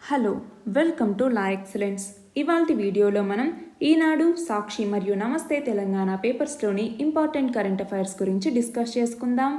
Hello, welcome to law excellence. ఇవాల్టి వీడియోలో మనం ఈనాడు, సాక్షి మరియు నమస్తే తెలంగాణ పేపర్స్లోని ఇంపార్టెంట్ కరెంట్ అఫైర్స్ గురించి డిస్కస్ చేసుకుందాం.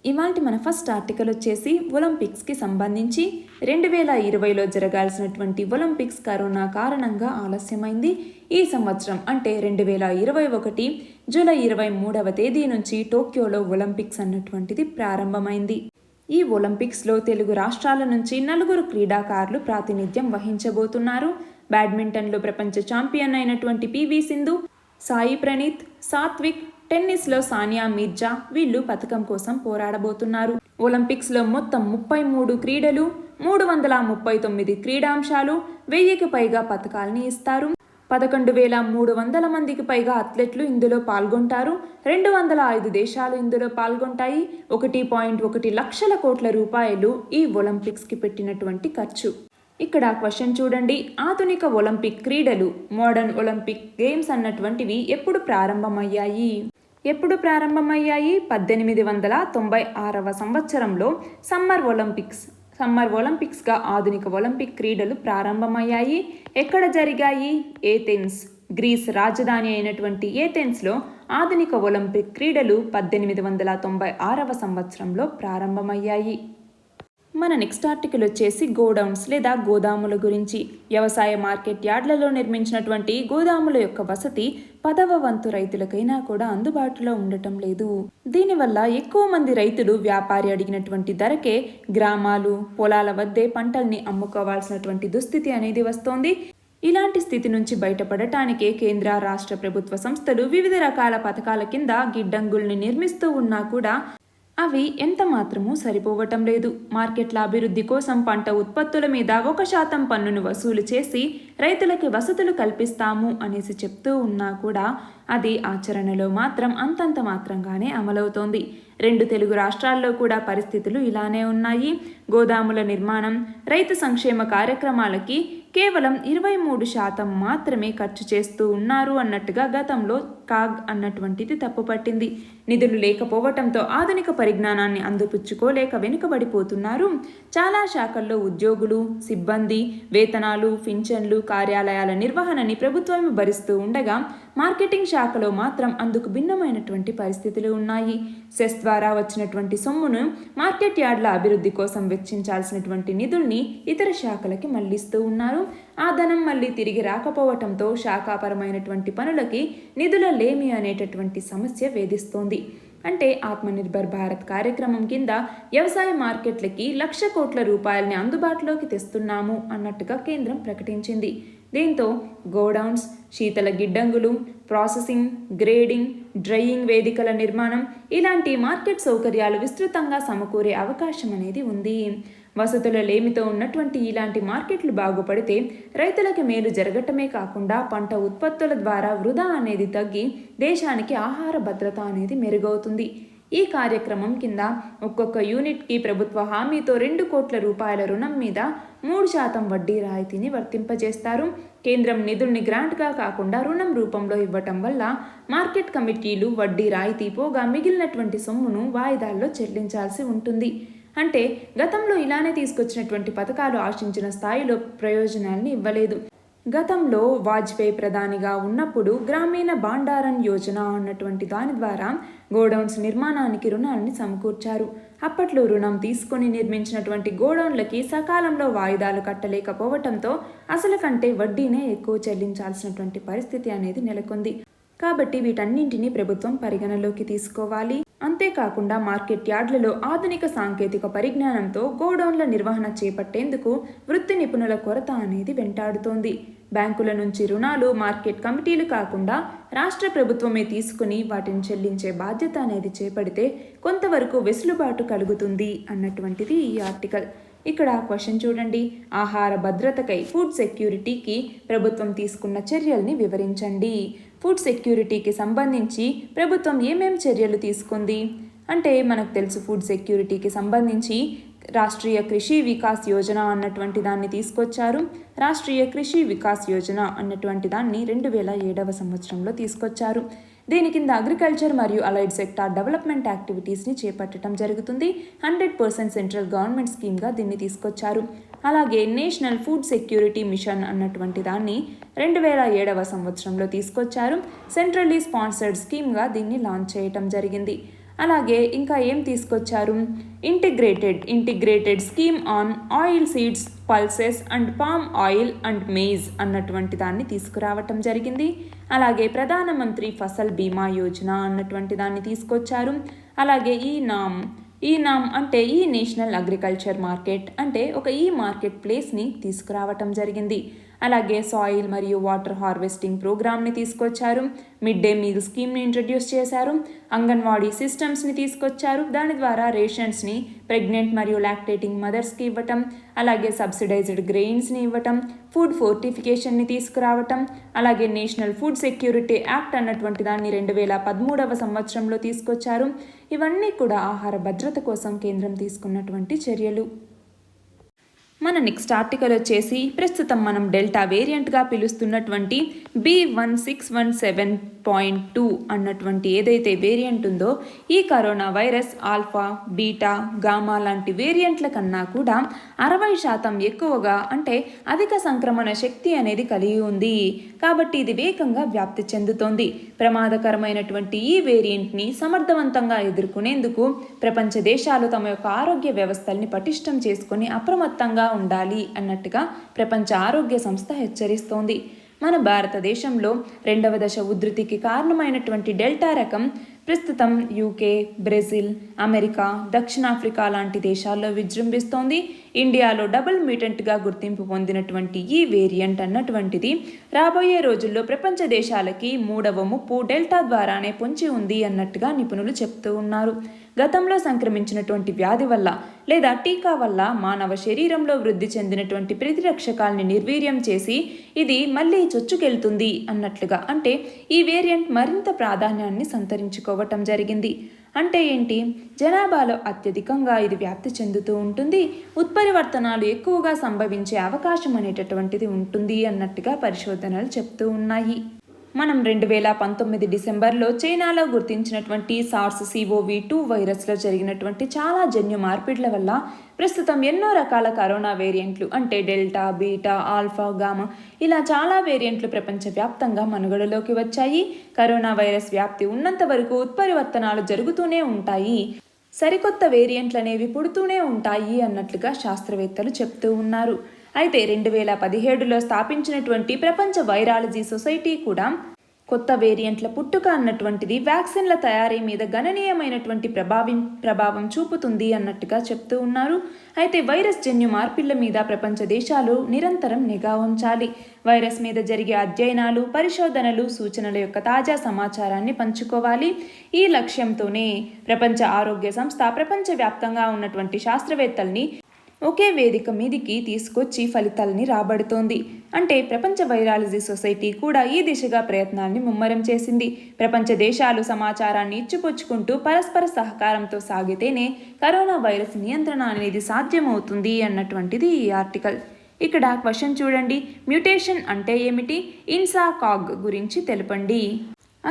ఇవాల్టి మన ఫస్ట్ ఆర్టికల్ వచ్చేసి ఒలింపిక్స్కి సంబంధించి 2020లో జరగాల్సినటువంటి ఒలింపిక్స్ కరోనా కారణంగా ఆలస్యమైంది. ఈ సంవత్సరం అంటే 2021 జూలై 23వ తేదీ నుంచి టోక్యోలో ఒలింపిక్స్ అన్నటువంటిది ప్రారంభమైంది. ఈ ఒలింపిక్స్లో తెలుగు రాష్ట్రాల నుంచి 4 క్రీడాకారులు ప్రాతినిధ్యం వహించబోతున్నారు. బ్యాడ్మింటన్లో ప్రపంచ ఛాంపియన్ అయినటువంటి పివి సింధు, సాయి ప్రణీత్, సాత్విక్, టెన్నిస్లో సానియా మీర్జా వీళ్ళు పథకం కోసం పోరాడబోతున్నారు. ఒలింపిక్స్లో మొత్తం 33 క్రీడలు, 339 క్రీడాంశాలు, 1000కి పైగా పథకాలని ఇస్తారు. 11,300 మందికి పైగా అథ్లెట్లు ఇందులో పాల్గొంటారు. 205 దేశాలు ఇందులో పాల్గొంటాయి. 1.1 లక్షల కోట్ల రూపాయలు ఈ ఒలింపిక్స్కి పెట్టినటువంటి ఖర్చు. ఇక్కడ క్వశ్చన్ చూడండి, ఆధునిక ఒలింపిక్ క్రీడలు మోడర్న్ ఒలింపిక్ గేమ్స్ అన్నటువంటివి ఎప్పుడు ప్రారంభమయ్యాయి? 1896వ సంవత్సరంలో సమ్మర్ ఒలింపిక్స్గా ఆధునిక ఒలింపిక్ క్రీడలు ప్రారంభమయ్యాయి. ఎక్కడ జరిగాయి? ఏథెన్స్, గ్రీస్ రాజధాని అయినటువంటి ఏథెన్స్లో ఆధునిక ఒలింపిక్ క్రీడలు 1896వ సంవత్సరంలో ప్రారంభమయ్యాయి. మన నెక్స్ట్ ఆర్టికల్ వచ్చేసి గోడౌన్స్ లేదా గోదాముల గురించి. వ్యవసాయ మార్కెట్ యార్డ్లలో నిర్మించినటువంటి గోదాముల యొక్క వసతి 10వ వంతు రైతులకైనా కూడా అందుబాటులో ఉండటం లేదు. దీనివల్ల ఎక్కువ మంది రైతులు వ్యాపారి అడిగినటువంటి ధరకే గ్రామాలు, పొలాల వద్దే పంటల్ని అమ్ముకోవాల్సినటువంటి దుస్థితి అనేది వస్తోంది. ఇలాంటి స్థితి నుంచి బయటపడటానికే కేంద్ర, రాష్ట్ర ప్రభుత్వ సంస్థలు వివిధ రకాల పథకాల కింద గిడ్డంగుల్ని నిర్మిస్తూ ఉన్నా కూడా అవి ఎంత మాత్రమూ సరిపోవటం లేదు. మార్కెట్ల అభివృద్ధి కోసం పంట ఉత్పత్తుల మీద 1% పన్నును వసూలు చేసి రైతులకి వసతులు కల్పిస్తాము అనేసి చెప్తూ ఉన్నా కూడా అది ఆచరణలో మాత్రం అంతంత మాత్రంగానే అమలవుతోంది. 2 తెలుగు రాష్ట్రాల్లో కూడా పరిస్థితులు ఇలానే ఉన్నాయి. గోదాముల నిర్మాణం, రైతు సంక్షేమ కార్యక్రమాలకి కేవలం 23% మాత్రమే ఖర్చు చేస్తూ ఉన్నారు అన్నట్టుగా గతంలో కాగ్ అన్నటువంటిది తప్పుపట్టింది. నిధులు లేకపోవటంతో ఆధునిక పరిజ్ఞానాన్ని అందిపుచ్చుకోలేక వెనుకబడిపోతున్నారు. చాలా శాఖల్లో ఉద్యోగులు, సిబ్బంది వేతనాలు, పింఛన్లు, కార్యాలయాల నిర్వహణని ప్రభుత్వమే భరిస్తూ ఉండగా మార్కెటింగ్ శాఖలో మాత్రం అందుకు భిన్నమైనటువంటి పరిస్థితులు ఉన్నాయి. సెస్ ద్వారా వచ్చినటువంటి సొమ్మును మార్కెట్ యార్డ్ల అభివృద్ధి కోసం వెచ్చించాల్సినటువంటి నిధుల్ని ఇతర శాఖలకి మళ్లిస్తూ ఉన్నారు. ఆ ధనం మళ్ళీ తిరిగి రాకపోవటంతో శాఖాపరమైనటువంటి పనులకి నిధుల లేమి అనేటటువంటి సమస్య వేధిస్తోంది. అంటే ఆత్మనిర్భర్ భారత్ కార్యక్రమం కింద వ్యవసాయ మార్కెట్లకి 1,00,000 కోట్ల రూపాయలని అందుబాటులోకి తెస్తున్నాము అన్నట్టుగా కేంద్రం ప్రకటించింది. దీంతో గోడౌన్స్, శీతల గిడ్డంగులు, ప్రాసెసింగ్, గ్రేడింగ్, డ్రైయింగ్ వేదికల నిర్మాణం ఇలాంటి మార్కెట్ సౌకర్యాలు విస్తృతంగా సమకూరే అవకాశం అనేది ఉంది. వసతుల లేమితో ఉన్నటువంటి ఇలాంటి మార్కెట్లు బాగుపడితే రైతులకి మేలు జరగటమే కాకుండా పంట ఉత్పత్తుల ద్వారా వృధా అనేది తగ్గి దేశానికి ఆహార భద్రత అనేది మెరుగవుతుంది. ఈ కార్యక్రమం కింద ఒక్కొక్క యూనిట్కి ప్రభుత్వ హామీతో 2 కోట్ల రూపాయల రుణం మీద 3% వడ్డీ రాయితీని వర్తింపజేస్తారు. కేంద్రం నిధుల్ని గ్రాంట్గా కాకుండా రుణం రూపంలో ఇవ్వటం వల్ల మార్కెట్ కమిటీలు వడ్డీ రాయితీ పోగా మిగిలినటువంటి సొమ్మును వాయిదాల్లో చెల్లించాల్సి ఉంటుంది. అంటే గతంలో ఇలానే తీసుకొచ్చినటువంటి పథకాలు ఆశించిన స్థాయిలో ప్రయోజనాల్ని ఇవ్వలేదు. గతంలో వాజ్పేయి ప్రధానిగా ఉన్నప్పుడు గ్రామీణ బాండారన్ యోజన అన్నటువంటి దాని ద్వారా గోడౌన్స్ నిర్మాణానికి రుణాలని సమకూర్చారు. అప్పట్లో రుణం తీసుకొని నిర్మించినటువంటి గోడౌన్లకి సకాలంలో వాయిదాలు కట్టలేకపోవటంతో అసలు కంటే వడ్డీనే ఎక్కువ చెల్లించాల్సినటువంటి పరిస్థితి అనేది నెలకొంది. కాబట్టి వీటన్నింటినీ ప్రభుత్వం పరిగణలోకి తీసుకోవాలి. అంతేకాకుండా మార్కెట్ యార్డ్లలో ఆధునిక సాంకేతిక పరిజ్ఞానంతో గోడౌన్ల నిర్వహణ చేపట్టేందుకు వృత్తి నిపుణుల కొరత అనేది వెంటాడుతోంది. బ్యాంకుల నుంచి రుణాలు మార్కెట్ కమిటీలు కాకుండా రాష్ట్ర ప్రభుత్వమే తీసుకుని వాటిని చెల్లించే బాధ్యత అనేది చేపడితే కొంతవరకు వెసులుబాటు కలుగుతుంది అన్నటువంటిది ఈ ఆర్టికల్. ఇక్కడ క్వశ్చన్ చూడండి, ఆహార భద్రతకై ఫుడ్ సెక్యూరిటీకి ప్రభుత్వం తీసుకున్న చర్యల్ని వివరించండి. ఫుడ్ సెక్యూరిటీకి సంబంధించి ప్రభుత్వం ఏమేం చర్యలు తీసుకుంది అంటే మనకు తెలుసు. ఫుడ్ సెక్యూరిటీకి సంబంధించి రాష్ట్రీయ కృషి వికాస్ యోజన అన్నటువంటి దాన్ని తీసుకొచ్చారు. రాష్ట్రీయ కృషి వికాస్ యోజన అన్నటువంటి దాన్ని 2007వ సంవత్సరంలో తీసుకొచ్చారు. దీని కింద అగ్రికల్చర్ మరియు అలైడ్ సెక్టార్ డెవలప్మెంట్ యాక్టివిటీస్ని చేపట్టడం జరుగుతుంది. 100% సెంట్రల్ గవర్నమెంట్ స్కీమ్గా దీన్ని తీసుకొచ్చారు. అలాగే నేషనల్ ఫుడ్ సెక్యూరిటీ మిషన్ అన్నటువంటి దాన్ని 2007వ సంవత్సరంలో తీసుకొచ్చారు. సెంట్రల్లీ స్పాన్సర్డ్ స్కీమ్గా దీన్ని లాంచ్ చేయటం జరిగింది. అలాగే ఇంకా ఏం తీసుకొచ్చారు, integrated scheme on oil seeds, pulses and palm oil and maize అన్నటువంటి దాన్ని తీసుకురావటం జరిగింది. అలాగే ప్రధానమంత్రి ఫసల్ బీమా యోజన అన్నటువంటి దాన్ని తీసుకొచ్చారు. అలాగే ఈ నామ్ అంటే ఈ నేషనల్ అగ్రికల్చర్ మార్కెట్ అంటే ఒక ఈ మార్కెట్ ప్లేస్ని తీసుకురావటం జరిగింది. అలాగే సాయిల్ మరియు వాటర్ హార్వెస్టింగ్ ప్రోగ్రామ్ని తీసుకొచ్చారు. మిడ్ డే మీల్ స్కీమ్ని ఇంట్రడ్యూస్ చేశారు. అంగన్వాడీ సిస్టమ్స్ని తీసుకొచ్చారు. దాని ద్వారా రేషన్స్ని ప్రెగ్నెంట్ మరియు లాక్టేటింగ్ మదర్స్కి ఇవ్వటం, అలాగే సబ్సిడైజ్డ్ గ్రెయిన్స్ని ఇవ్వటం, ఫుడ్ ఫోర్టిఫికేషన్ని తీసుకురావటం, అలాగే నేషనల్ ఫుడ్ సెక్యూరిటీ యాక్ట్ అన్నటువంటి దాన్ని 2013వ సంవత్సరంలో తీసుకొచ్చారు. ఇవన్నీ కూడా ఆహార భద్రత కోసం కేంద్రం తీసుకున్నటువంటి చర్యలు. మన నెక్స్ట్ ఆర్టికల్ వచ్చేసి ప్రస్తుతం మనం డెల్టా వేరియంట్గా పిలుస్తున్నటువంటి B1617.2 అన్నటువంటి ఏదైతే వేరియంట్ ఉందో ఈ corona virus alpha, beta, gamma లాంటి వేరియంట్ల కన్నా కూడా 60% ఎక్కువగా అంటే అధిక సంక్రమణ శక్తి అనేది కలిగి ఉంది. కాబట్టి ఇది వేగంగా వ్యాప్తి చెందుతోంది. ప్రమాదకరమైనటువంటి ఈ వేరియంట్ని సమర్థవంతంగా ఎదుర్కొనేందుకు ప్రపంచ దేశాలు తమ యొక్క ఆరోగ్య వ్యవస్థల్ని పటిష్టం చేసుకొని అప్రమత్తంగా ఉండాలి అన్నట్టుగా ప్రపంచ ఆరోగ్య సంస్థ హెచ్చరిస్తోంది. మన భారతదేశంలో 2వ దశ ఉధృతికి కారణమైనటువంటి డెల్టా రకం ప్రస్తుతం యూకే, బ్రెజిల్, అమెరికా, దక్షిణాఫ్రికా లాంటి దేశాల్లో విజృంభిస్తోంది. ఇండియాలో డబుల్ మ్యూటెంట్గా గుర్తింపు పొందినటువంటి ఈ వేరియంట్ అన్నటువంటిది రాబోయే రోజుల్లో ప్రపంచ దేశాలకి 3వ ముప్పు డెల్టా ద్వారానే పొంచి ఉంది అన్నట్టుగా నిపుణులు చెప్తూ ఉన్నారు. గతంలో సంక్రమించినటువంటి వ్యాధి వల్ల లేదా టీకా వల్ల మానవ శరీరంలో వృద్ధి చెందినటువంటి ప్రతిరక్షకాల్ని నిర్వీర్యం చేసి ఇది మళ్ళీ చొచ్చుకెళ్తుంది అన్నట్లుగా, అంటే ఈ వేరియంట్ మరింత ప్రాధాన్యాన్ని సంతరించుకోవటం జరిగింది. అంటే ఏంటి, జనాభాలో అత్యధికంగా ఇది వ్యాప్తి చెందుతూ ఉంటుంది, ఉత్పరివర్తనాలు ఎక్కువగా సంభవించే అవకాశం అనేటటువంటిది ఉంటుంది అన్నట్టుగా పరిశోధనలు చెప్తూ ఉన్నాయి. మనం 2019 డిసెంబర్లో చైనాలో గుర్తించినటువంటి SARS-CoV-2 వైరస్లో జరిగినటువంటి చాలా జన్యు మార్పిడ్ల వల్ల ప్రస్తుతం ఎన్నో రకాల కరోనా వేరియంట్లు అంటే డెల్టా, బీటా, ఆల్ఫా, గామా ఇలా చాలా వేరియంట్లు ప్రపంచవ్యాప్తంగా మనుగడలోకి వచ్చాయి. కరోనా వైరస్ వ్యాప్తి ఉన్నంత వరకు ఉత్పరివర్తనాలు జరుగుతూనే ఉంటాయి, సరికొత్త వేరియంట్లు అనేవి పుడుతూనే ఉంటాయి అన్నట్లుగా శాస్త్రవేత్తలు చెప్తూ ఉన్నారు. అయితే 2017లో స్థాపించినటువంటి ప్రపంచ వైరాలజీ సొసైటీ కూడా కొత్త వేరియంట్ల పుట్టుక అన్నటువంటిది వ్యాక్సిన్ల తయారీ మీద గణనీయమైనటువంటి ప్రభావం చూపుతుంది అన్నట్టుగా చెప్తూ ఉన్నారు. అయితే వైరస్ జన్యు మార్పిళ్ల మీద ప్రపంచ దేశాలు నిరంతరం నిఘా ఉంచాలి. వైరస్ మీద జరిగే అధ్యయనాలు, పరిశోధనలు, సూచనల యొక్క తాజా సమాచారాన్ని పంచుకోవాలి. ఈ లక్ష్యంతోనే ప్రపంచ ఆరోగ్య సంస్థ ప్రపంచవ్యాప్తంగా ఉన్నటువంటి శాస్త్రవేత్తల్ని ఒకే వేదిక మీదికి తీసుకొచ్చి ఫలితాలని రాబడుతోంది. అంటే ప్రపంచ వైరాలజీ సొసైటీ కూడా ఈ దిశగా ప్రయత్నాల్ని ముమ్మరం చేసింది. ప్రపంచ దేశాలు సమాచారాన్ని ఇచ్చిపుచ్చుకుంటూ పరస్పర సహకారంతో సాగితేనే కరోనా వైరస్ నియంత్రణ అనేది సాధ్యమవుతుంది అన్నటువంటిది ఈ ఆర్టికల్. ఇక్కడ క్వశ్చన్ చూడండి, మ్యూటేషన్ అంటే ఏమిటి? ఇన్సాకాగ్ గురించి తెలపండి.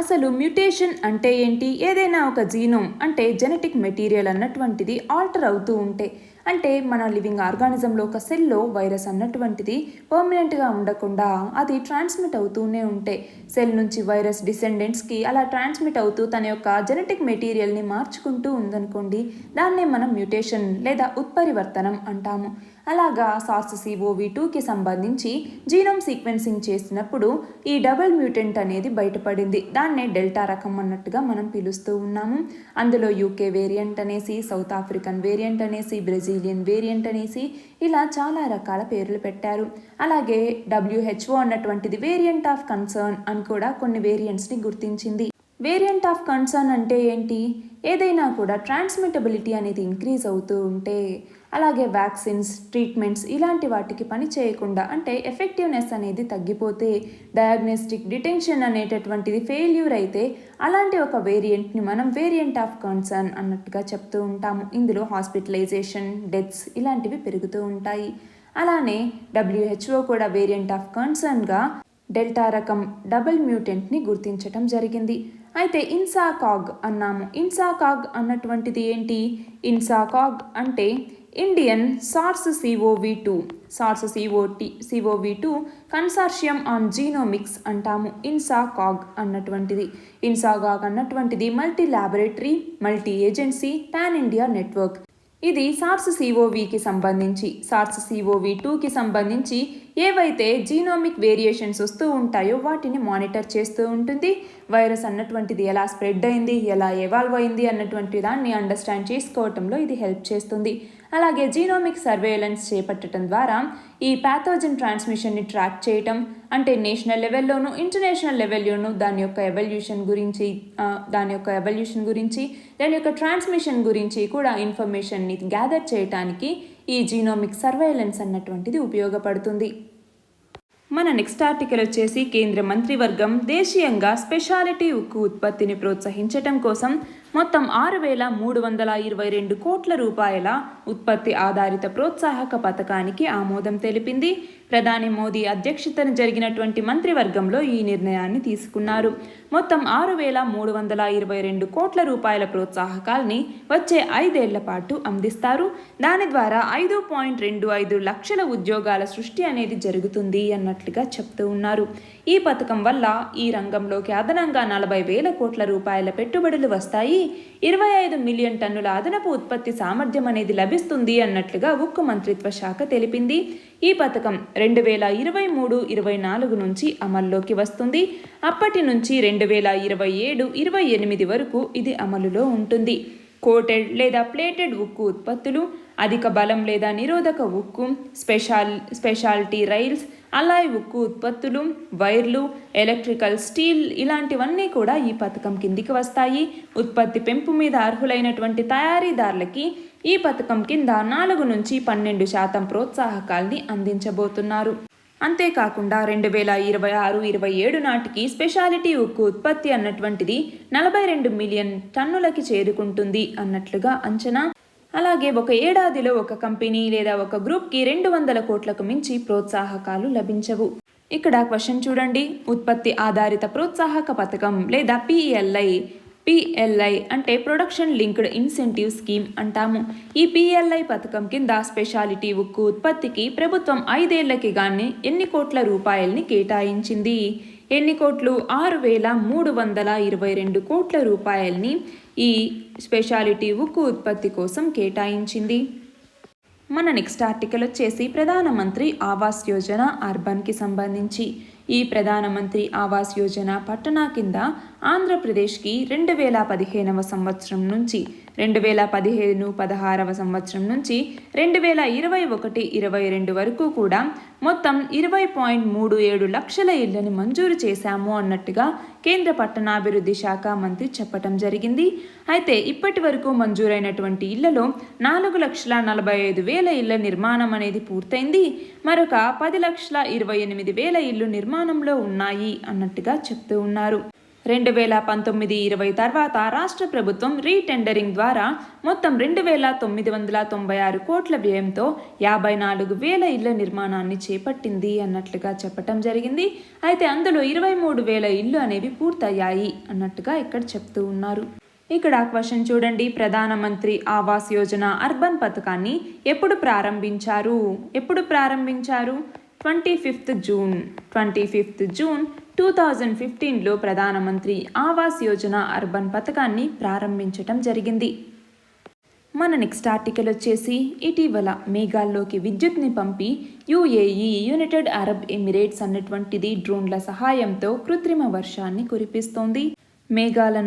అసలు మ్యూటేషన్ అంటే ఏంటి? ఏదైనా ఒక జీనోమ్ అంటే జెనెటిక్ మెటీరియల్ అన్నటువంటిది ఆల్టర్ అవుతూ ఉంటే, అంటే మన లివింగ్ ఆర్గానిజంలో ఒక సెల్లో వైరస్ అన్నటువంటిది పర్మనెంట్గా ఉండకుండా అది ట్రాన్స్మిట్ అవుతూనే ఉంటే, సెల్ నుంచి వైరస్ డిసెండెంట్స్కి అలా ట్రాన్స్మిట్ అవుతూ తన యొక్క జెనెటిక్ మెటీరియల్ని మార్చుకుంటూ ఉందనుకోండి, దాన్నే మనం మ్యూటేషన్ లేదా ఉత్పరివర్తనం అంటాము. అలాగా SARS-CoV-2కి సంబంధించి జీనోమ్ సీక్వెన్సింగ్ చేసినప్పుడు ఈ డబుల్ మ్యూటెంట్ అనేది బయటపడింది. దాన్నే డెల్టా రకం అన్నట్టుగా మనం పిలుస్తూ ఉన్నాము. అందులో యూకే వేరియంట్ అనేసి, సౌత్ ఆఫ్రికన్ వేరియంట్ అనేసి, బ్రెజిలియన్ వేరియంట్ అనేసి ఇలా చాలా రకాల పేర్లు పెట్టారు. అలాగే WHO అన్నటువంటిది వేరియంట్ ఆఫ్ కన్సర్న్ అని కూడా కొన్ని వేరియంట్స్ని గుర్తించింది. వేరియంట్ ఆఫ్ కన్సర్న్ అంటే ఏంటి? ఏదైనా కూడా ట్రాన్స్మిటబిలిటీ అనేది ఇంక్రీజ్ అవుతూ ఉంటే, అలాగే వ్యాక్సిన్స్, ట్రీట్మెంట్స్ ఇలాంటి వాటికి పని చేయకుండా అంటే ఎఫెక్టివ్నెస్ అనేది తగ్గిపోతే, డయాగ్నోస్టిక్ డిటెన్షన్ అనేటటువంటిది ఫెయిల్యూర్ అయితే అలాంటి ఒక వేరియంట్ని మనం వేరియంట్ ఆఫ్ కన్సర్న్ అన్నట్టుగా చెప్తూ ఉంటాము. ఇందులో హాస్పిటలైజేషన్, డెత్స్ ఇలాంటివి పెరుగుతూ ఉంటాయి. అలానే WHO కూడా వేరియంట్ ఆఫ్ కన్సర్న్గా డెల్టా రకం డబుల్ మ్యూటెంట్ని గుర్తించటం జరిగింది. అయితే ఇన్సాకాగ్ అన్నాము. ఇన్సాకాగ్ అన్నటువంటిది ఏంటి? ఇన్సాకాగ్ అంటే Indian SARS-CoV-2 consortium on genomics అంటాము. ఇన్సాకాగ్ అన్నటువంటిది multi laboratory multi agency pan India network. ఇది SARS-CoV-2కి సంబంధించి ఏవైతే జీనోమిక్ వేరియేషన్స్ వస్తూ ఉంటాయో వాటిని మానిటర్ చేస్తూ ఉంటుంది. వైరస్ అన్నటువంటిది ఎలా స్ప్రెడ్ అయింది, ఎలా ఎవాల్వ్ అయింది అన్నటువంటి దాన్ని అండర్స్టాండ్ చేసుకోవటంలో ఇది హెల్ప్ చేస్తుంది. అలాగే జీనోమిక్ సర్వేలెన్స్ చేపట్టడం ద్వారా ఈ ప్యాథోజన్ ట్రాన్స్మిషన్ని ట్రాక్ చేయటం, అంటే నేషనల్ లెవెల్లోనూ ఇంటర్నేషనల్ లెవెల్లోనూ దాని యొక్క ఎవల్యూషన్ గురించి దాని యొక్క ట్రాన్స్మిషన్ గురించి కూడా ఇన్ఫర్మేషన్ని గ్యాదర్ చేయడానికి ఈ జీనోమిక్ సర్వేలెన్స్ అన్నటువంటిది ఉపయోగపడుతుంది. మన నెక్స్ట్ ఆర్టికల్ వచ్చేసి కేంద్ర మంత్రివర్గం దేశీయంగా స్పెషాలిటీ ఉక్కు ఉత్పత్తిని ప్రోత్సహించటం కోసం మొత్తం 6,322 కోట్ల రూపాయల ఉత్పత్తి ఆధారిత ప్రోత్సాహక పథకానికి ఆమోదం తెలిపింది. ప్రధాని మోదీ అధ్యక్షతన జరిగినటువంటి మంత్రివర్గంలో ఈ నిర్ణయాన్ని తీసుకున్నారు. మొత్తం 6,322 కోట్ల రూపాయల ప్రోత్సాహకాల్ని వచ్చే 5 ఏళ్ల పాటు అందిస్తారు. దాని ద్వారా 5.25 లక్షల ఉద్యోగాల సృష్టి అనేది జరుగుతుంది అన్నట్లుగా చెప్తూ ఉన్నారు. ఈ పథకం వల్ల ఈ రంగంలోకి అదనంగా 40,000 కోట్ల రూపాయల పెట్టుబడులు వస్తాయి. 25 మిలియన్ టన్నుల అదనపు ఉత్పత్తి సామర్థ్యం అనేది లభిస్తుంది అన్నట్లుగా ఉక్కు మంత్రిత్వ శాఖ తెలిపింది. ఈ పథకం 2023-24 నుంచి అమల్లోకి వస్తుంది. అప్పటి నుంచి 2027-28 వరకు ఇది అమలులో ఉంటుంది. కోటెడ్ లేదా ప్లేటెడ్ ఉక్కు ఉత్పత్తులు, అధిక బలం లేదా నిరోధక ఉక్కు, స్పెషాలిటీ రైల్స్, అలాయ్ ఉక్కు ఉత్పత్తులు, వైర్లు, ఎలక్ట్రికల్ స్టీల్ ఇలాంటివన్నీ కూడా ఈ పథకం కిందికి వస్తాయి. ఉత్పత్తి పెంపు మీద అర్హులైనటువంటి తయారీదారులకి ఈ పథకం కింద 4 నుంచి 12% ప్రోత్సాహకాల్ని అందించబోతున్నారు. అంతేకాకుండా 2026-27 నాటికి స్పెషాలిటీ ఉక్కు ఉత్పత్తి అన్నటువంటిది 42 మిలియన్ టన్నులకి చేరుకుంటుంది అన్నట్లుగా అంచనా. అలాగే ఒక ఏడాదిలో ఒక కంపెనీ లేదా ఒక గ్రూప్కి 200 కోట్లకు మించి ప్రోత్సాహకాలు లభించవు. ఇక్కడ క్వశ్చన్ చూడండి. ఉత్పత్తి ఆధారిత ప్రోత్సాహక పథకం లేదా పిఎల్ఐ అంటే ప్రొడక్షన్ లింక్డ్ ఇన్సెంటివ్ స్కీమ్ అంటాము. ఈ పిఎల్ఐ పథకం కింద స్పెషాలిటీ ఉక్కు ఉత్పత్తికి ప్రభుత్వం 5 ఏళ్లకి గాని ఎన్ని కోట్ల రూపాయల్ని కేటాయించింది? ఎన్ని కోట్లు? 6,322 కోట్ల రూపాయల్ని ఈ స్పెషాలిటీ ఉక్కు ఉత్పత్తి కోసం కేటాయించింది. మన నెక్స్ట్ ఆర్టికల్ వచ్చేసి ప్రధానమంత్రి ఆవాస్ యోజన అర్బన్కి సంబంధించి. ఈ ప్రధానమంత్రి ఆవాస్ యోజన పట్టణ కింద ఆంధ్రప్రదేశ్కి 2015 సంవత్సరం నుంచి 2015-16 సంవత్సరం నుంచి 2021-22 వరకు కూడా మొత్తం 20.37 లక్షల ఇళ్లను మంజూరు చేశాము అన్నట్టుగా కేంద్ర పట్టణాభివృద్ధి శాఖ మంత్రి చెప్పడం జరిగింది. అయితే ఇప్పటి వరకు మంజూరైనటువంటి ఇళ్లలో 4,45,000 ఇళ్ల నిర్మాణం అనేది పూర్తయింది. మరొక 10,28,000 ఇళ్లు నిర్మాణంలో ఉన్నాయి అన్నట్టుగా చెప్తూ ఉన్నారు. 2019-20 తర్వాత రాష్ట్ర ప్రభుత్వం రీటెండరింగ్ ద్వారా మొత్తం 2,996 కోట్ల వ్యయంతో 54,000 ఇళ్ల నిర్మాణాన్ని చేపట్టింది అన్నట్లుగా చెప్పటం జరిగింది. అయితే అందులో 23,000 ఇళ్లు అనేవి పూర్తయ్యాయి అన్నట్టుగా ఇక్కడ చెప్తూ ఉన్నారు. ఇక్కడ క్వశ్చన్ చూడండి. ప్రధానమంత్రి ఆవాస్ యోజన అర్బన్ పథకాన్ని ఎప్పుడు ప్రారంభించారు? 25th జూన్ 2015లో ప్రధానమంత్రి ఆవాస్ యోజన అర్బన్ పథకాన్ని ప్రారంభించటం జరిగింది. మన నెక్స్ట్ ఆర్టికల్ వచ్చేసి ఇటీవల మేఘాల్లోకి విద్యుత్ని పంపి యుఏఈ యునైటెడ్ అరబ్ ఎమిరేట్స్ అన్నటువంటిది డ్రోన్ల సహాయంతో కృత్రిమ వర్షాన్ని కురిపిస్తోంది. మేఘాల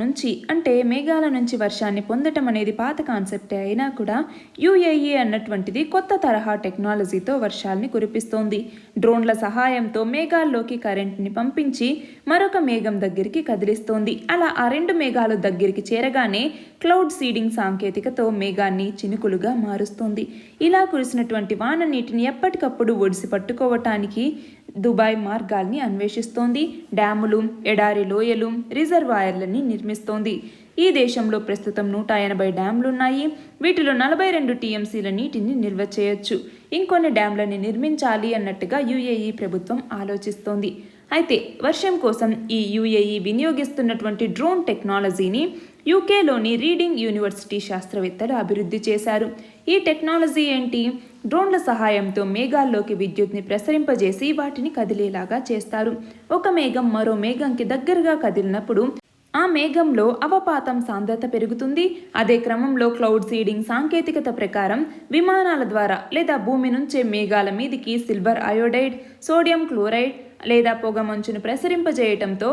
నుంచి వర్షాన్ని పొందటం అనేది పాత కాన్సెప్టే అయినా కూడా యుఏఈ అన్నటువంటిది కొత్త తరహా టెక్నాలజీతో వర్షాల్ని కురిపిస్తోంది. డ్రోన్ల సహాయంతో మేఘాల్లోకి కరెంట్ని పంపించి మరొక మేఘం దగ్గరికి కదిలిస్తోంది. అలా ఆ 2 మేఘాలు దగ్గరికి చేరగానే క్లౌడ్ సీడింగ్ సాంకేతికతో మేఘాన్ని చినుకులుగా మారుస్తోంది. ఇలా కురిసినటువంటి వాన నీటిని ఎప్పటికప్పుడు ఒడిసి పట్టుకోవటానికి దుబాయ్ మార్గాల్ని అన్వేషిస్తోంది. డ్యాములు, ఎడారి లోయలు, రిజర్వాయర్లని నిర్మిస్తోంది. ఈ దేశంలో ప్రస్తుతం 180 డ్యామ్లున్నాయి. వీటిలో 42 టీఎంసీల నీటిని నిల్వ చేయొచ్చు. ఇంకొన్ని డ్యామ్లని నిర్మించాలి అన్నట్టుగా యుఏఈ ప్రభుత్వం ఆలోచిస్తోంది. అయితే వర్షం కోసం ఈ యుఏఈ వినియోగిస్తున్నటువంటి డ్రోన్ టెక్నాలజీని యూకేలోని రీడింగ్ యూనివర్సిటీ శాస్త్రవేత్తలు అభివృద్ధి చేశారు. ఈ టెక్నాలజీ ఏంటి? డ్రోన్ల సహాయంతో మేఘాల్లోకి విద్యుత్ని ప్రసరింపజేసి వాటిని కదిలేలాగా చేస్తారు. ఒక మేఘం మరో మేఘంకి దగ్గరగా కదిలినప్పుడు ఆ మేఘంలో అవపాతం సాంద్రత పెరుగుతుంది. అదే క్రమంలో క్లౌడ్ సీడింగ్ సాంకేతికత ప్రకారం విమానాల ద్వారా లేదా భూమి నుంచే మేఘాల మీదికి సిల్వర్ అయోడైడ్, సోడియం క్లోరైడ్ లేదా పొగ మంచును ప్రసరింపజేయటంతో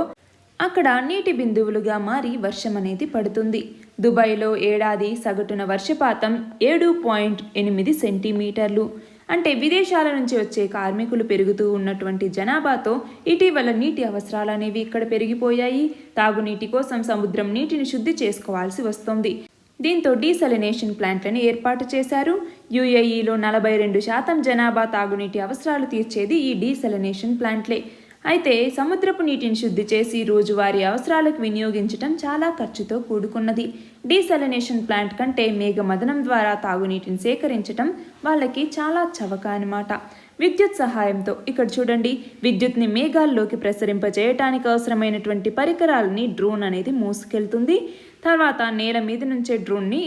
అక్కడ నీటి బిందువులుగా మారి వర్షం అనేది పడుతుంది. దుబాయ్లో ఏడాది సగటున వర్షపాతం 7.8 సెంటీమీటర్లు. అంటే విదేశాల నుంచి వచ్చే కార్మికులు పెరుగుతూ ఉన్నటువంటి జనాభాతో ఇటీవల నీటి అవసరాలు అనేవి ఇక్కడ పెరిగిపోయాయి. తాగునీటి కోసం సముద్రం నీటిని శుద్ధి చేసుకోవాల్సి వస్తోంది. దీంతో డీసలినేషన్ ప్లాంట్లను ఏర్పాటు చేశారు. యుఏఈలో 42% జనాభా తాగునీటి అవసరాలు తీర్చేది ఈ డీసలినేషన్ ప్లాంట్లే. అయితే సముద్రపు నీటిని శుద్ధి చేసి రోజువారీ అవసరాలకు వినియోగించటం చాలా ఖర్చుతో కూడుకున్నది. డీసలినేషన్ ప్లాంట్ కంటే మేఘమదనం ద్వారా తాగునీటిని సేకరించటం వాళ్ళకి చాలా చవక అన్నమాట. విద్యుత్ సహాయంతో ఇక్కడ చూడండి, విద్యుత్ని మేఘాల్లోకి ప్రసరింపజేయటానికి అవసరమైనటువంటి పరికరాలని డ్రోన్ అనేది మోసుకెళ్తుంది. తర్వాత నేల మీద నుంచే డ్రోన్ని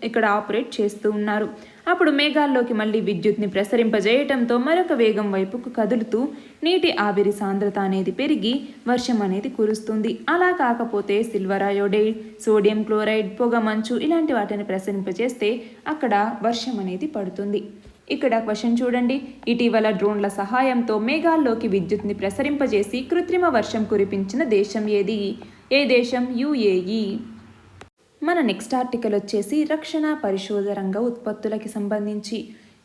ఇక్కడ ఆపరేట్ చేస్తూ ఉన్నారు. అప్పుడు మేఘాల్లోకి మళ్ళీ విద్యుత్ని ప్రసరింపజేయటంతో మరొక వేగం వైపుకు కదులుతూ నీటి ఆవిరి సాంద్రత అనేది పెరిగి వర్షం అనేది కురుస్తుంది. అలా కాకపోతే సిల్వర్ అయోడైడ్, సోడియం క్లోరైడ్, పొగ మంచు ఇలాంటి వాటిని ప్రసరింపజేస్తే అక్కడ వర్షం అనేది పడుతుంది. ఇక్కడ క్వశ్చన్ చూడండి, ఇటీవల డ్రోన్ల సహాయంతో మేఘాల్లోకి విద్యుత్ని ప్రసరింపజేసి కృత్రిమ వర్షం కురిపించిన దేశం ఏది? ఏ దేశం? యుఏఈ. మన నెక్స్ట్ ఆర్టికల్ వచ్చేసి రక్షణ పరిశోధన రంగ ఉత్పత్తులకి సంబంధించి.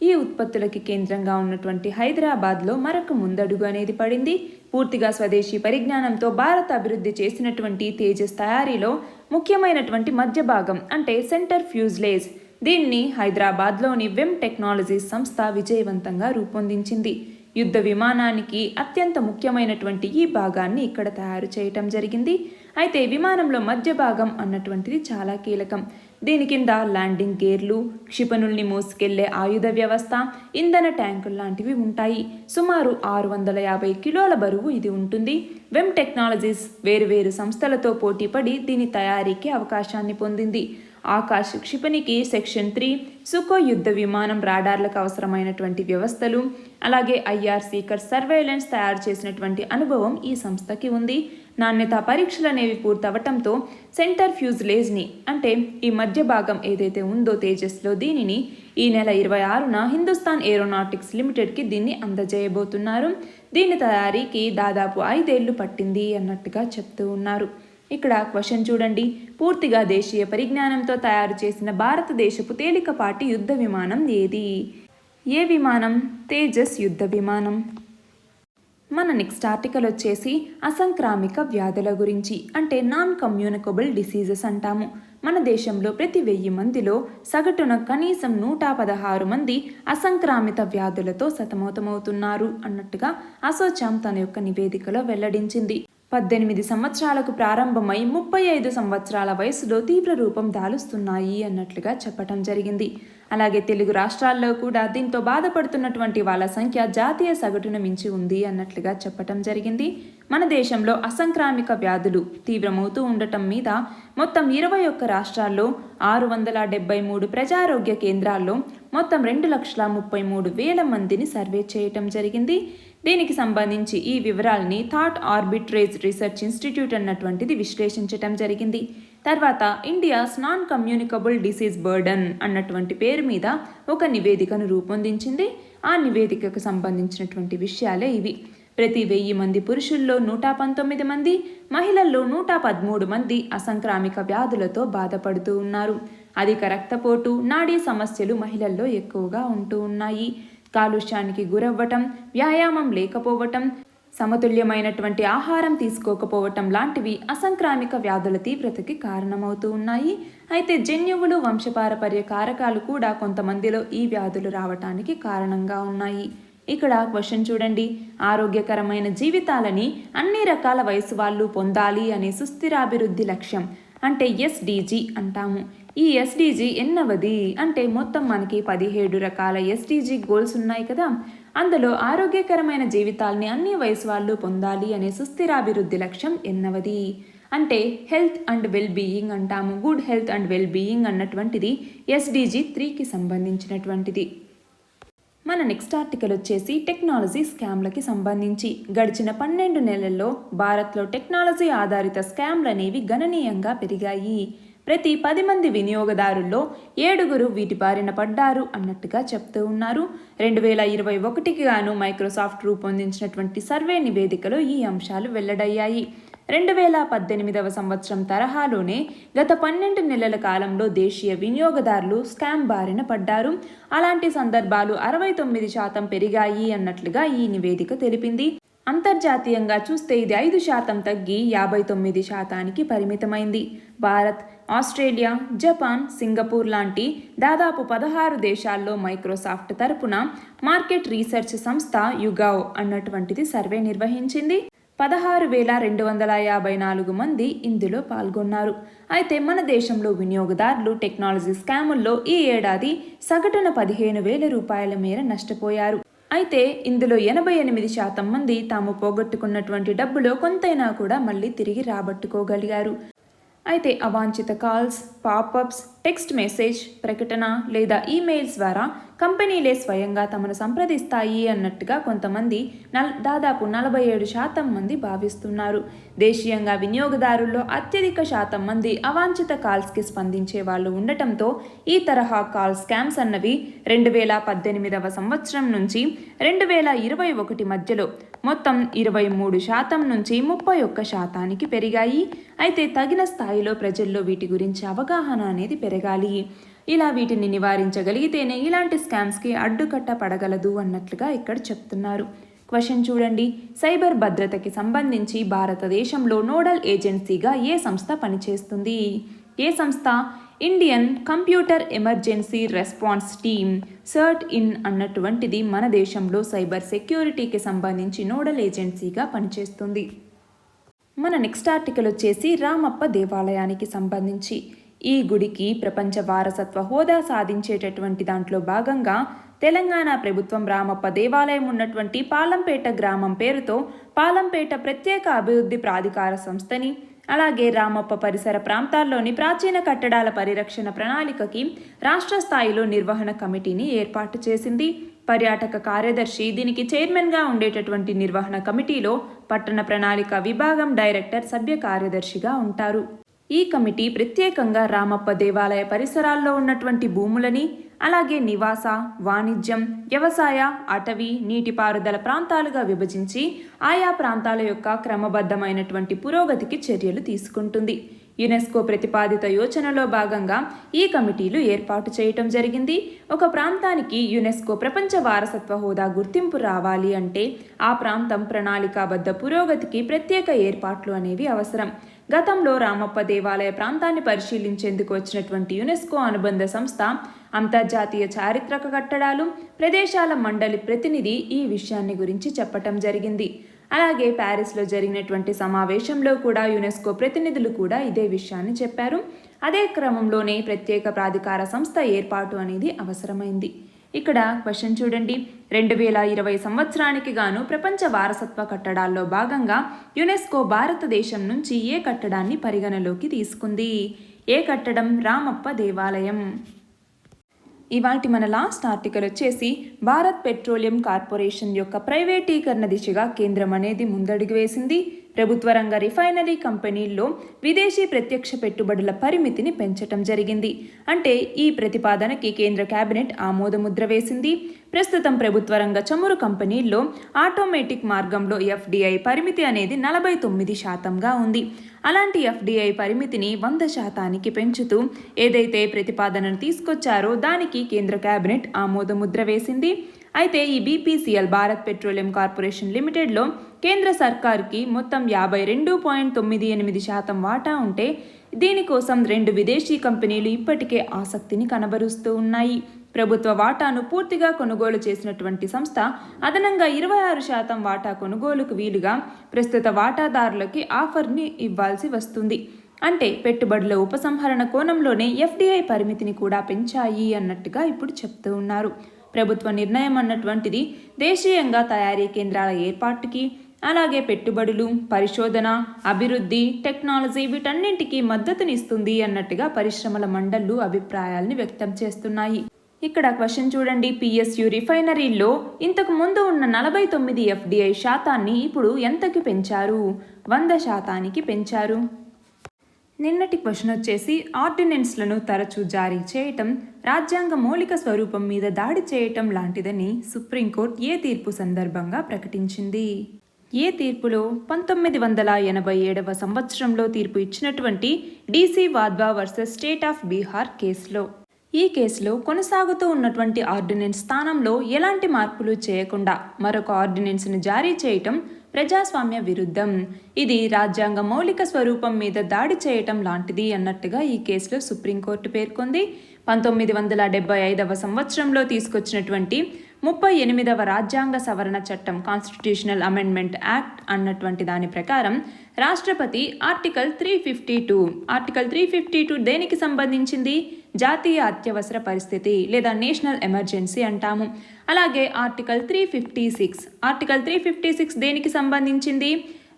ఈ ఉత్పత్తులకి కేంద్రంగా ఉన్నటువంటి హైదరాబాద్లో మరొక ముందడుగు అనేది పడింది. పూర్తిగా స్వదేశీ పరిజ్ఞానంతో భారత్ అభివృద్ధి చేసినటువంటి తేజస్ తయారీలో ముఖ్యమైనటువంటి మధ్య భాగం అంటే సెంటర్ ఫ్యూజ్లేజ్, దీన్ని హైదరాబాద్లోని వెమ్ టెక్నాలజీస్ సంస్థ విజయవంతంగా రూపొందించింది. యుద్ధ విమానానికి అత్యంత ముఖ్యమైనటువంటి ఈ భాగాన్ని ఇక్కడ తయారు చేయటం జరిగింది. అయితే విమానంలో మధ్య భాగం అన్నటువంటిది చాలా కీలకం. దీని కింద ల్యాండింగ్ గేర్లు, క్షిపణుల్ని మోసుకెళ్లే ఆయుధ వ్యవస్థ, ఇంధన ట్యాంకులు లాంటివి ఉంటాయి. సుమారు 650 కిలోల బరువు ఇది ఉంటుంది. వెమ్ టెక్నాలజీస్ వేరువేరు సంస్థలతో పోటీపడి దీని తయారీకి అవకాశాన్ని పొందింది. ఆకాశ్ క్షిపణికి సెక్షన్ 3, సుకోయ్ యుద్ధ విమానం రాడార్లకు అవసరమైనటువంటి వ్యవస్థలు, అలాగే ఐఆర్ సీకర్ సర్వేలెన్స్ తయారు చేసినటువంటి అనుభవం ఈ సంస్థకి ఉంది. నాణ్యత పరీక్షలు అనేవి పూర్తవటంతో సెంటర్ ఫ్యూజ్లేజ్ని అంటే ఈ మధ్య భాగం ఏదైతే ఉందో తేజస్లో దీనిని ఈ నెల 26న హిందుస్థాన్ ఏరోనాటిక్స్ లిమిటెడ్కి దీన్ని అందజేయబోతున్నారు. దీని తయారీకి దాదాపు 5 ఏళ్లు పట్టింది అన్నట్టుగా చెప్తూ ఉన్నారు. ఇక్కడ క్వశ్చన్ చూడండి, పూర్తిగా దేశీయ పరిజ్ఞానంతో తయారు చేసిన భారతదేశపు తేలికపాటి యుద్ధ విమానం ఏది? ఏ విమానం? తేజస్ యుద్ధ విమానం. మన నెక్స్ట్ ఆర్టికల్ వచ్చేసి అసంక్రామిక వ్యాధుల గురించి, అంటే నాన్ కమ్యూనికబుల్ డిసీజెస్ అంటాము. మన దేశంలో ప్రతి 1000 మందిలో సగటున కనీసం 116 మంది అసంక్రామిత వ్యాధులతో సతమతమవుతున్నారు అన్నట్టుగా అసోచామ్ తన యొక్క నివేదికలో వెల్లడించింది. 18 సంవత్సరాలకు ప్రారంభమై 35 సంవత్సరాల వయసులో తీవ్ర రూపం దాలుస్తున్నాయి అన్నట్లుగా చెప్పటం జరిగింది. అలాగే తెలుగు రాష్ట్రాల్లో కూడా దీంతో బాధపడుతున్నటువంటి వాళ్ళ సంఖ్య జాతీయ సగటును మించి ఉంది అన్నట్లుగా చెప్పటం జరిగింది. మన దేశంలో అసంక్రామిక వ్యాధులు తీవ్రమవుతూ ఉండటం మీద మొత్తం 21 రాష్ట్రాల్లో 673 ప్రజారోగ్య కేంద్రాల్లో మొత్తం 2,33,000 మందిని సర్వే చేయటం జరిగింది. దీనికి సంబంధించి ఈ వివరాలని థాట్ ఆర్బిట్రేజ్ రీసెర్చ్ ఇన్స్టిట్యూట్ అన్నటువంటిది విశ్లేషించటం జరిగింది. తర్వాత India's non communicable disease burden అన్నటువంటి పేరు మీద ఒక నివేదికను రూపొందించింది. ఆ నివేదికకు సంబంధించినటువంటి విషయాలే ఇవి. ప్రతి 1000 మంది పురుషుల్లో 119 మంది, మహిళల్లో 113 మంది అసంక్రామిక వ్యాధులతో బాధపడుతూ ఉన్నారు. అధిక రక్తపోటు, నాడీ సమస్యలు మహిళల్లో ఎక్కువగా ఉంటూ ఉన్నాయి. కాలుష్యానికి గురవ్వటం, వ్యాయామం లేకపోవటం, సమతుల్యమైనటువంటి ఆహారం తీసుకోకపోవటం లాంటివి అసంక్రామిక వ్యాధుల తీవ్రతకి కారణమవుతూ ఉన్నాయి. అయితే జన్యువులు, వంశపారపర్య కారకాలు కూడా కొంతమందిలో ఈ వ్యాధులు రావటానికి కారణంగా ఉన్నాయి. ఇక్కడ క్వశ్చన్ చూడండి, ఆరోగ్యకరమైన జీవితాలని అన్ని రకాల వయసు వాళ్ళు పొందాలి అనే సుస్థిరాభివృద్ధి లక్ష్యం అంటే ఎస్డిజి అంటాము. ఈ ఎస్డిజి ఎన్నవది అంటే మొత్తం మనకి 17 రకాల ఎస్డిజి గోల్స్ ఉన్నాయి కదా. అందులో ఆరోగ్యకరమైన జీవితాల్ని అన్ని వయసు వాళ్ళు పొందాలి అనే సుస్థిరాభివృద్ధి లక్ష్యం ఎన్నవది అంటే హెల్త్ అండ్ వెల్ బీయింగ్ అంటాము. Good health and well being అన్నటువంటిది SDG 3కి సంబంధించినటువంటిది. మన నెక్స్ట్ ఆర్టికల్ వచ్చేసి టెక్నాలజీ స్కామ్లకి సంబంధించి. గడిచిన 12 నెలల్లో భారత్లో టెక్నాలజీ ఆధారిత స్కామ్లు అనేవి గణనీయంగా పెరిగాయి. ప్రతి 10 మంది వినియోగదారుల్లో 7 వీటి బారిన పడ్డారు అన్నట్టుగా చెప్తూ ఉన్నారు. 2021కి గాను మైక్రోసాఫ్ట్ రూపొందించినటువంటి సర్వే నివేదికలో ఈ అంశాలు వెల్లడయ్యాయి. 2018వ సంవత్సరం తరహాలోనే గత 12 నెలల కాలంలో దేశీయ వినియోగదారులు స్కామ్ బారిన పడ్డారు. అలాంటి సందర్భాలు 69% పెరిగాయి అన్నట్లుగా ఈ నివేదిక తెలిపింది. అంతర్జాతీయంగా చూస్తే ఇది 5% తగ్గి 59%కి పరిమితమైంది. భారత్, ఆస్ట్రేలియా, జపాన్, సింగపూర్ లాంటి దాదాపు 16 దేశాల్లో మైక్రోసాఫ్ట్ తరపున మార్కెట్ రీసెర్చ్ సంస్థ యుగావ్ అన్నటువంటిది సర్వే నిర్వహించింది. 16,254 మంది ఇందులో పాల్గొన్నారు. అయితే మన దేశంలో వినియోగదారులు టెక్నాలజీ స్కాముల్లో ఈ ఏడాది సగటున 15,000 రూపాయల మేర నష్టపోయారు. అయితే ఇందులో 88% మంది తాము పోగొట్టుకున్నటువంటి డబ్బులో కొంతైనా కూడా మళ్ళీ తిరిగి రాబట్టుకోగలిగారు. అయితే అవాంఛిత కాల్స్, పాపప్స్, టెక్స్ట్ మెసేజ్, ప్రకటన లేదా ఈమెయిల్స్ ద్వారా కంపెనీలే స్వయంగా తమను సంప్రదిస్తాయి అన్నట్టుగా కొంతమంది దాదాపు 47% మంది భావిస్తున్నారు. దేశీయంగా వినియోగదారుల్లో అత్యధిక శాతం మంది అవాంఛిత కాల్స్కి స్పందించే వాళ్ళు ఉండటంతో ఈ తరహా కాల్ స్కామ్స్ అన్నవి 2018వ సంవత్సరం నుంచి 2021 మధ్యలో మొత్తం 23% నుంచి 31%కి పెరిగాయి. అయితే తగిన స్థాయిలో ప్రజల్లో వీటి గురించి అవగాహన అనేది పెరగాలి. ఇలా వీటిని నివారించగలిగితేనే ఇలాంటి స్కామ్స్కి అడ్డుకట్ట పడగలదు అన్నట్లుగా ఇక్కడ చెప్తున్నారు. క్వశ్చన్ చూడండి. సైబర్ భద్రతకి సంబంధించి భారతదేశంలో నోడల్ ఏజెన్సీగా ఏ సంస్థ పనిచేస్తుంది? ఏ సంస్థ? Indian computer emergency response team CERT-IN అన్నటువంటిది మన దేశంలో సైబర్ సెక్యూరిటీకి సంబంధించి నోడల్ ఏజెన్సీగా పనిచేస్తుంది. మన నెక్స్ట్ ఆర్టికల్ వచ్చేసి రామప్ప దేవాలయానికి సంబంధించి. ఈ గుడికి ప్రపంచ వారసత్వ హోదా సాధించేటటువంటి దాంట్లో భాగంగా తెలంగాణ ప్రభుత్వం రామప్ప దేవాలయం ఉన్నటువంటి పాలంపేట గ్రామం పేరుతో పాలంపేట ప్రత్యేక అభివృద్ధి ప్రాధికార సంస్థని, అలాగే రామప్ప పరిసర ప్రాంతాల్లోని ప్రాచీన కట్టడాల పరిరక్షణ ప్రణాళికకి రాష్ట్ర స్థాయిలో నిర్వహణ కమిటీని ఏర్పాటు చేసింది. పర్యాటక కార్యదర్శి దీనికి చైర్మన్గా ఉండేటటువంటి నిర్వహణ కమిటీలో పట్టణ ప్రణాళిక విభాగం డైరెక్టర్ సభ్య కార్యదర్శిగా ఉంటారు. ఈ కమిటీ ప్రత్యేకంగా రామప్ప దేవాలయ పరిసరాల్లో ఉన్నటువంటి భూములని, అలాగే నివాస, వాణిజ్యం, వ్యవసాయ, అటవీ, నీటిపారుదల ప్రాంతాలుగా విభజించి ఆయా ప్రాంతాల యొక్క క్రమబద్ధమైనటువంటి పురోగతికి చర్యలు తీసుకుంటుంది. యునెస్కో ప్రతిపాదిత యోచనలో భాగంగా ఈ కమిటీలు ఏర్పాటు చేయటం జరిగింది. ఒక ప్రాంతానికి యునెస్కో ప్రపంచ వారసత్వ హోదా గుర్తింపు రావాలి అంటే ఆ ప్రాంతం ప్రణాళికాబద్ధ పురోగతికి ప్రత్యేక ఏర్పాట్లు అనేవి అవసరం. గతంలో రామప్ప దేవాలయ ప్రాంతాన్ని పరిశీలించేందుకు వచ్చినటువంటి యునెస్కో అనుబంధ సంస్థ అంతర్జాతీయ చారిత్రక కట్టడాలు ప్రదేశాల మండలి ప్రతినిధి ఈ విషయాన్ని గురించి చెప్పటం జరిగింది. అలాగే ప్యారిస్లో జరిగినటువంటి సమావేశంలో కూడా యునెస్కో ప్రతినిధులు కూడా ఇదే విషయాన్ని చెప్పారు. అదే క్రమంలోనే ప్రత్యేక ప్రాధికార సంస్థ ఏర్పాటు అనేది అవసరమైంది. ఇక్కడ క్వశ్చన్ చూడండి. 2020 సంవత్సరానికి గాను ప్రపంచ వారసత్వ కట్టడాల్లో భాగంగా యునెస్కో భారతదేశం నుంచి ఏ కట్టడాన్ని పరిగణలోకి తీసుకుంది? ఏ కట్టడం? రామప్ప దేవాలయం. ఇవాల్టి మన లాస్ట్ ఆర్టికల్ వచ్చేసి భారత్ పెట్రోలియం కార్పొరేషన్ యొక్క ప్రైవేటీకరణ దిశగా కేంద్రం అనేది ముందడుగు వేసింది. ప్రభుత్వ రంగ రిఫైనరీ కంపెనీల్లో విదేశీ ప్రత్యక్ష పెట్టుబడుల పరిమితిని పెంచటం జరిగింది. అంటే ఈ ప్రతిపాదనకి కేంద్ర కేబినెట్ ఆమోదముద్ర వేసింది. ప్రస్తుతం ప్రభుత్వ రంగ చమురు కంపెనీల్లో ఆటోమేటిక్ మార్గంలో FDI పరిమితి అనేది 49%గా ఉంది. అలాంటి FDI పరిమితిని 100%కి పెంచుతూ ఏదైతే ప్రతిపాదనను తీసుకొచ్చారో దానికి కేంద్ర కేబినెట్ ఆమోదముద్ర వేసింది. అయితే ఈ BPCL భారత్ పెట్రోలియం కార్పొరేషన్ లిమిటెడ్లో కేంద్ర సర్కారుకి మొత్తం 52.98% వాటా ఉంటే దీనికోసం 2 విదేశీ కంపెనీలు ఇప్పటికే ఆసక్తిని కనబరుస్తూ ఉన్నాయి. ప్రభుత్వ వాటాను పూర్తిగా కొనుగోలు చేసినటువంటి సంస్థ అదనంగా 26% వాటా కొనుగోలుకు వీలుగా ప్రస్తుత వాటాదారులకి ఆఫర్ని ఇవ్వాల్సి వస్తుంది. అంటే పెట్టుబడుల ఉపసంహరణ కోణంలోనే FDI పరిమితిని కూడా పెంచాయి అన్నట్టుగా ఇప్పుడు చెప్తూ ఉన్నారు. ప్రభుత్వ నిర్ణయం అన్నటువంటిది దేశీయంగా తయారీ కేంద్రాల ఏర్పాటుకి, అలాగే పెట్టుబడులు, పరిశోధన, అభివృద్ధి, టెక్నాలజీ వీటన్నింటికీ మద్దతునిస్తుంది అన్నట్టుగా పరిశ్రమల మండళ్లు అభిప్రాయాల్ని వ్యక్తం చేస్తున్నాయి. ఇక్కడ క్వశ్చన్ చూడండి. పిఎస్యు రిఫైనరీల్లో ఇంతకు ముందు ఉన్న 49 FDI శాతాన్ని ఇప్పుడు ఎంతకి పెంచారు? 100% పెంచారు. నిన్నటి క్వశ్చన్ వచ్చేసి ఆర్డినెన్స్లను తరచూ జారీ చేయటం రాజ్యాంగ మౌలిక స్వరూపం మీద దాడి చేయటం లాంటిదని సుప్రీంకోర్టు ఏ తీర్పు సందర్భంగా ప్రకటించింది? ఏ తీర్పులో? 1987వ సంవత్సరంలో తీర్పు ఇచ్చినటువంటి DC Wadhwa versus state of Bihar కేసులో. ఈ కేసులో కొనసాగుతూ ఉన్నటువంటి ఆర్డినెన్స్ స్థానంలో ఎలాంటి మార్పులు చేయకుండా మరొక ఆర్డినెన్స్ను జారీ చేయటం ప్రజాస్వామ్య విరుద్ధం, ఇది రాజ్యాంగ మౌలిక స్వరూపం మీద దాడి చేయటం లాంటిది అన్నట్టుగా ఈ కేసులో సుప్రీంకోర్టు పేర్కొంది. 1975వ సంవత్సరంలో తీసుకొచ్చినటువంటి 38వ రాజ్యాంగ సవరణ చట్టం కాన్స్టిట్యూషనల్ అమెండ్మెంట్ యాక్ట్ అన్నటువంటి దాని ప్రకారం రాష్ట్రపతి ఆర్టికల్ 352 దేనికి సంబంధించింది? జాతీయ అత్యవసర పరిస్థితి లేదా నేషనల్ ఎమర్జెన్సీ అంటాము. అలాగే ఆర్టికల్ 356 దేనికి సంబంధించింది?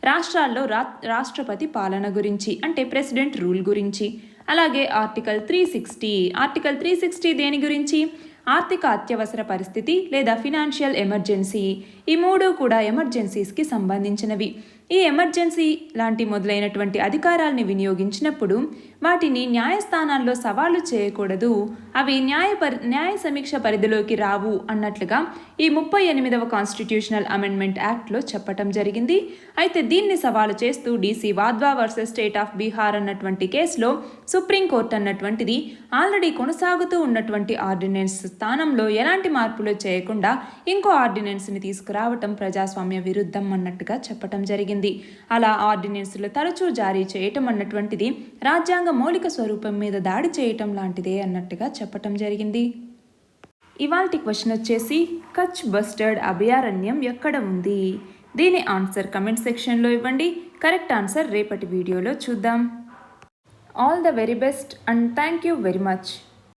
రాష్ట్రాల్లో రాష్ట్రపతి పాలన గురించి, అంటే ప్రెసిడెంట్ రూల్ గురించి. అలాగే ఆర్టికల్ 360 దేని గురించి? ఆర్థిక అత్యవసర పరిస్థితి లేదా ఫినాన్షియల్ ఎమర్జెన్సీ. ఈ మూడు కూడా ఎమర్జెన్సీస్కి సంబంధించినవి. ఈ ఎమర్జెన్సీ లాంటి మొదలైనటువంటి అధికారాల్ని వినియోగించినప్పుడు వాటిని న్యాయస్థానాల్లో సవాలు చేయకూడదు, అవి న్యాయ సమీక్ష పరిధిలోకి రావు అన్నట్లుగా ఈ 38వ కాన్స్టిట్యూషనల్ అమెండ్మెంట్ యాక్ట్లో చెప్పటం జరిగింది. అయితే దీన్ని సవాలు చేస్తూ DC Wadhwa versus state of Bihar అన్నటువంటి కేసులో సుప్రీంకోర్టు అన్నటువంటిది ఆల్రెడీ కొనసాగుతూ ఉన్నటువంటి ఆర్డినెన్స్ స్థానంలో ఎలాంటి మార్పులు చేయకుండా ఇంకో ఆర్డినెన్స్ని తీసుకురావటం ప్రజాస్వామ్య విరుద్ధం అన్నట్టుగా చెప్పటం జరిగింది. అలా ఆర్డినెన్స్లు తరచూ జారీ చేయటం అన్నటువంటిది రాజ్యాంగ మౌలిక స్వరూపం మీద దాడి చేయటం లాంటిదే అన్నట్టుగా చెప్పటం జరిగింది. ఇవాల్టి క్వశ్చన్ వచ్చేసి కచ్ బస్టర్డ్ అభయారణ్యం ఎక్కడ ఉంది? దీని ఆన్సర్ కమెంట్ సెక్షన్లో ఇవ్వండి. కరెక్ట్ ఆన్సర్ రేపటి వీడియోలో చూద్దాం. All the very best and thank you very much.